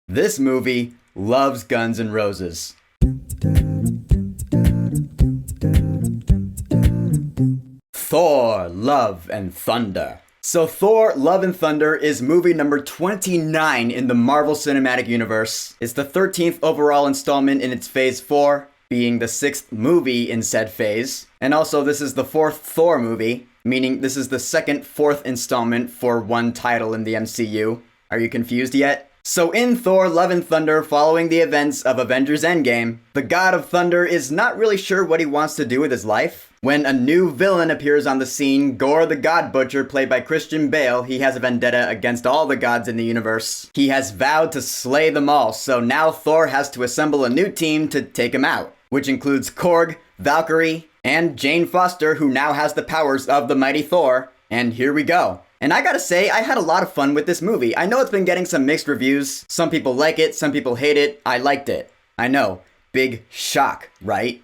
This movie loves Guns N' Roses. Thor, Love and Thunder. So Thor, Love and Thunder is movie number 29 in the Marvel Cinematic Universe. It's the 13th overall installment in its Phase 4, being the 6th movie in said phase. And also this is the 4th Thor movie, meaning this is the second 4th installment for one title in the MCU. Are you confused yet? So in Thor, Love and Thunder, following the events of Avengers Endgame, the God of Thunder is not really sure what he wants to do with his life. When a new villain appears on the scene, Gorr the God Butcher, played by Christian Bale, he has a vendetta against all the gods in the universe. He has vowed to slay them all, so now Thor has to assemble a new team to take him out, which includes Korg, Valkyrie, and Jane Foster, who now has the powers of the mighty Thor. And here we go. And I gotta say, I had a lot of fun with this movie. I know it's been getting some mixed reviews. Some people like it, some people hate it. I liked it. I know. Big shock, right?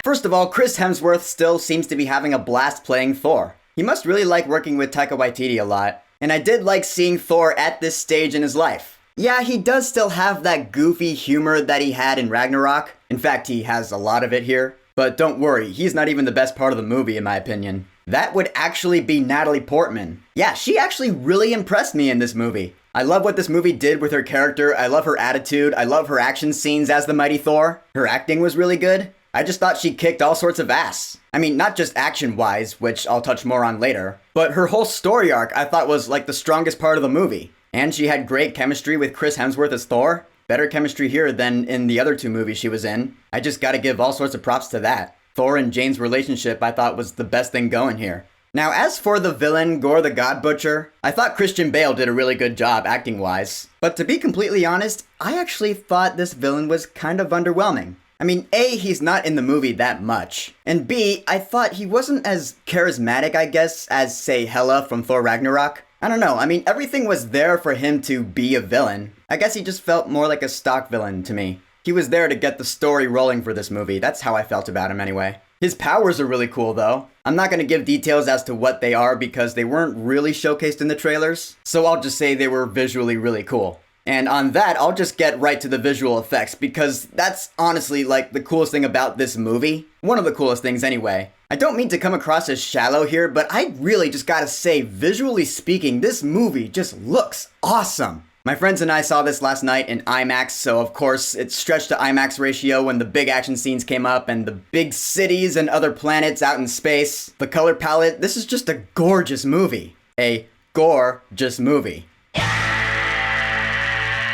First of all, Chris Hemsworth still seems to be having a blast playing Thor. He must really like working with Taika Waititi a lot. And I did like seeing Thor at this stage in his life. Yeah, he does still have that goofy humor that he had in Ragnarok. In fact, he has a lot of it here. But don't worry, he's not even the best part of the movie in my opinion. That would actually be Natalie Portman. Yeah, she actually really impressed me in this movie. I love what this movie did with her character. I love her attitude. I love her action scenes as the mighty Thor. Her acting was really good. I just thought she kicked all sorts of ass. I mean, not just action-wise, which I'll touch more on later, but her whole story arc I thought was like the strongest part of the movie. And she had great chemistry with Chris Hemsworth as Thor. Better chemistry here than in the other two movies she was in. I just gotta give all sorts of props to that. Thor and Jane's relationship I thought was the best thing going here. Now, as for the villain, Gorr the God Butcher, I thought Christian Bale did a really good job acting-wise. But to be completely honest, I actually thought this villain was kind of underwhelming. I mean, A, he's not in the movie that much. And B, I thought he wasn't as charismatic, I guess, as, say, Hela from Thor Ragnarok. I don't know, I mean, everything was there for him to be a villain. I guess he just felt more like a stock villain to me. He was there to get the story rolling for this movie. That's how I felt about him anyway. His powers are really cool though. I'm not going to give details as to what they are because they weren't really showcased in the trailers. So I'll just say they were visually really cool. And on that, I'll just get right to the visual effects because that's honestly like the coolest thing about this movie. One of the coolest things anyway. I don't mean to come across as shallow here, but I really just gotta say, visually speaking, this movie just looks awesome. My friends and I saw this last night in IMAX, so of course it stretched to IMAX ratio when the big action scenes came up and the big cities and other planets out in space. The color palette, this is just a gorgeous movie. A gorgeous movie.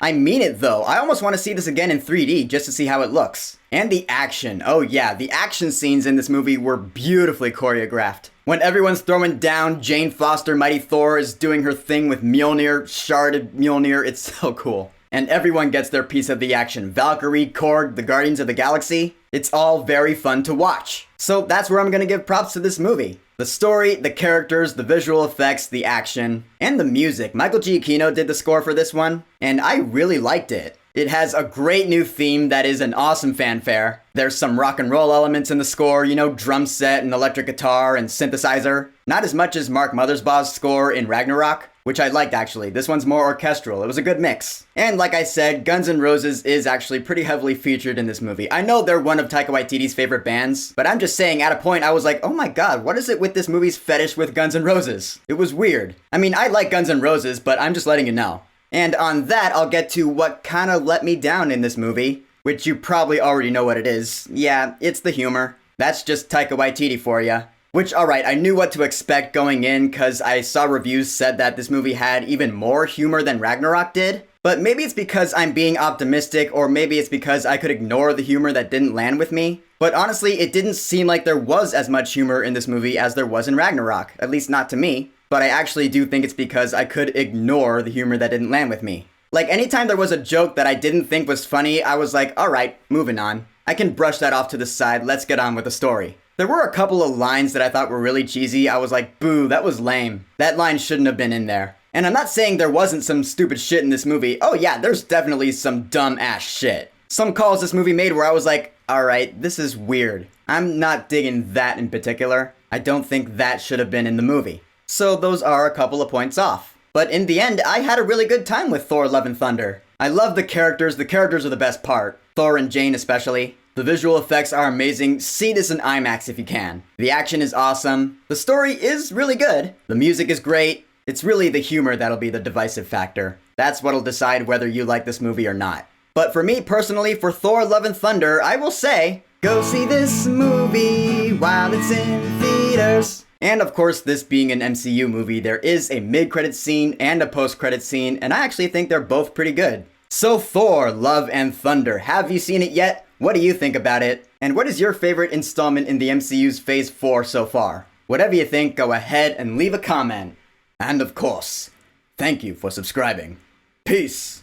I mean it though, I almost want to see this again in 3D just to see how it looks. And the action, oh yeah, the action scenes in this movie were beautifully choreographed. When everyone's throwing down, Jane Foster, Mighty Thor, is doing her thing with Mjolnir, sharded Mjolnir, it's so cool. And everyone gets their piece of the action. Valkyrie, Korg, the Guardians of the Galaxy, it's all very fun to watch. So that's where I'm gonna give props to this movie. The story, the characters, the visual effects, the action, and the music. Michael Giacchino did the score for this one, and I really liked it. It has a great new theme that is an awesome fanfare. There's some rock and roll elements in the score, you know, drum set and electric guitar and synthesizer. Not as much as Mark Mothersbaugh's score in Ragnarok, which I liked actually. This one's more orchestral. It was a good mix. And like I said, Guns N' Roses is actually pretty heavily featured in this movie. I know they're one of Taika Waititi's favorite bands, but I'm just saying at a point I was like, oh my god, what is it with this movie's fetish with Guns N' Roses? It was weird. I mean, I like Guns N' Roses, but I'm just letting you know. And on that, I'll get to what kind of let me down in this movie, which you probably already know what it is. Yeah, it's the humor. That's just Taika Waititi for ya. Which, alright, I knew what to expect going in because I saw reviews said that this movie had even more humor than Ragnarok did. But maybe it's because I'm being optimistic, or maybe it's because I could ignore the humor that didn't land with me. But honestly, it didn't seem like there was as much humor in this movie as there was in Ragnarok, at least not to me. But I actually do think it's because I could ignore the humor that didn't land with me. Like, anytime there was a joke that I didn't think was funny, I was like, alright, moving on. I can brush that off to the side, let's get on with the story. There were a couple of lines that I thought were really cheesy. I was like, boo, that was lame. That line shouldn't have been in there. And I'm not saying there wasn't some stupid shit in this movie. Oh yeah, there's definitely some dumb ass shit. Some calls this movie made where I was like, alright, this is weird. I'm not digging that in particular. I don't think that should have been in the movie. So those are a couple of points off. But in the end, I had a really good time with Thor Love and Thunder. I love the characters are the best part. Thor and Jane especially. The visual effects are amazing, see this in IMAX if you can. The action is awesome. The story is really good. The music is great. It's really the humor that'll be the divisive factor. That's what'll decide whether you like this movie or not. But for me personally, for Thor Love and Thunder, I will say, go see this movie while it's in theaters. And of course, this being an MCU movie, there is a mid-credit scene and a post-credit scene, and I actually think they're both pretty good. So Thor Love and Thunder, have you seen it yet? What do you think about it? And what is your favorite installment in the MCU's Phase 4 so far? Whatever you think, go ahead and leave a comment. And of course, thank you for subscribing. Peace!